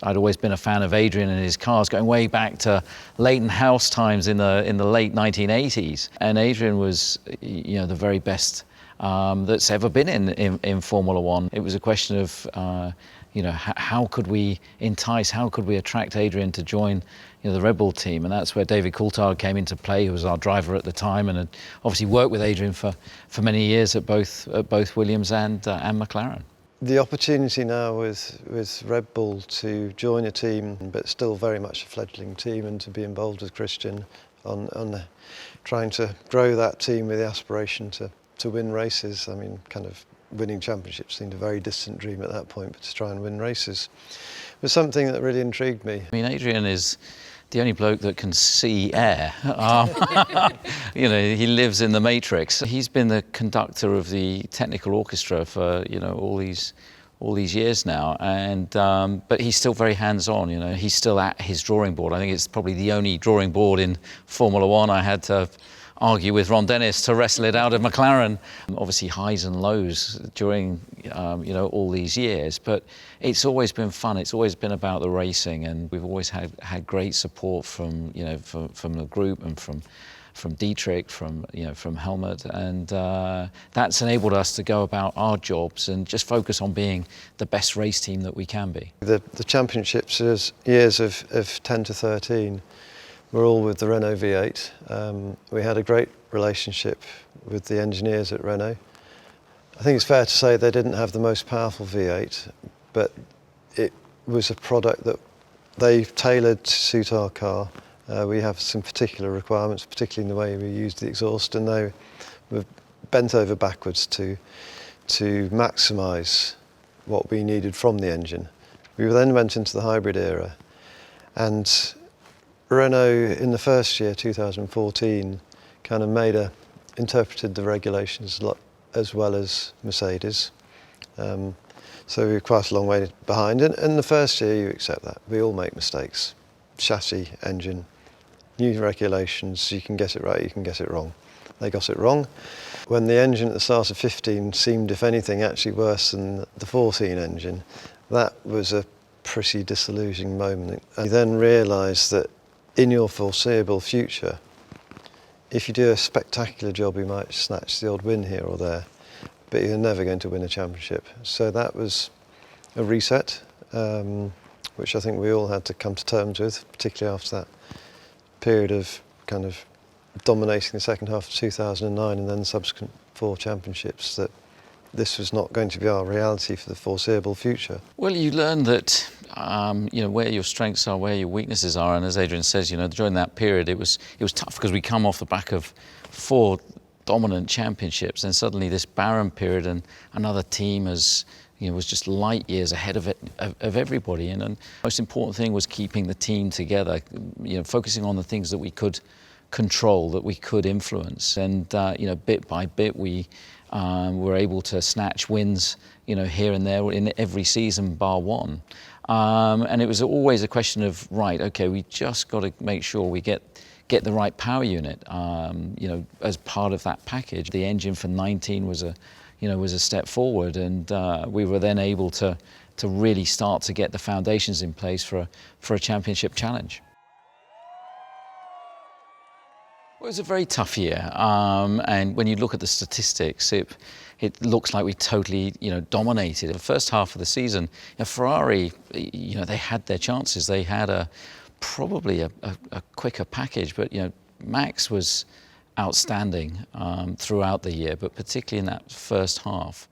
I'd always been a fan of Adrian and his cars, going way back to Leighton House times in the late 1980s. And Adrian was, the very best that's ever been in Formula One. It was a question of, how could we entice, how could we attract Adrian to join, the Red Bull team? And that's where David Coulthard came into play, who was our driver at the time, and had obviously worked with Adrian for many years at both Williams and McLaren. The opportunity now with Red Bull to join a team, but still very much a fledgling team, and to be involved with Christian on trying to grow that team with the aspiration to win races. I mean, kind of winning championships seemed a very distant dream at that point, but to try and win races was something that really intrigued me. I mean, Adrian is the only bloke that can see air. He lives in the Matrix. He's been the conductor of the technical orchestra for all these years now, and but he's still very hands-on. He's still at his drawing board. I think it's probably the only drawing board in Formula One. I had to argue with Ron Dennis to wrestle it out of McLaren. Obviously highs and lows during all these years, but it's always been fun. It's always been about the racing, and we've always had great support from the group and from Dietrich, from Helmut, and that's enabled us to go about our jobs and just focus on being the best race team that we can be. The championships years of 10 to 13 were all with the Renault V8. We had a great relationship with the engineers at Renault. I think it's fair to say they didn't have the most powerful V8, but it was a product that they tailored to suit our car. We have some particular requirements, particularly in the way we used the exhaust, and they were bent over backwards to maximise what we needed from the engine. We then went into the hybrid era, and Renault in the first year, 2014, kind of interpreted the regulations as well as Mercedes. So we were quite a long way behind. And in the first year, you accept that. We all make mistakes. Chassis, engine, new regulations, you can get it right, you can get it wrong. They got it wrong. When the engine at the start of 15 seemed, if anything, actually worse than the 14 engine, that was a pretty disillusioning moment. And you then realise that in your foreseeable future, if you do a spectacular job, you might snatch the odd win here or there, but you're never going to win a championship. So that was a reset, which I think we all had to come to terms with, particularly after that period of kind of dominating the second half of 2009 and then the subsequent 4 championships, that this was not going to be our reality for the foreseeable future. Well, you learn that where your strengths are, where your weaknesses are, and as Adrian says, during that period it was tough because we come off the back of 4 dominant championships, and suddenly this barren period, and another team was just light years ahead of everybody, and the most important thing was keeping the team together, focusing on the things that we could control, that we could influence, and bit by bit we were able to snatch wins, here and there in every season bar one. And it was always a question of, right, okay, we just got to make sure we get the right power unit, as part of that package. The engine for 19 was a step forward, and we were then able to really start to get the foundations in place for a championship challenge. It was a very tough year, and when you look at the statistics, it looks like we totally, dominated. The first half of the season, Ferrari, they had their chances. They had probably a quicker package, but Max was outstanding throughout the year, but particularly in that first half.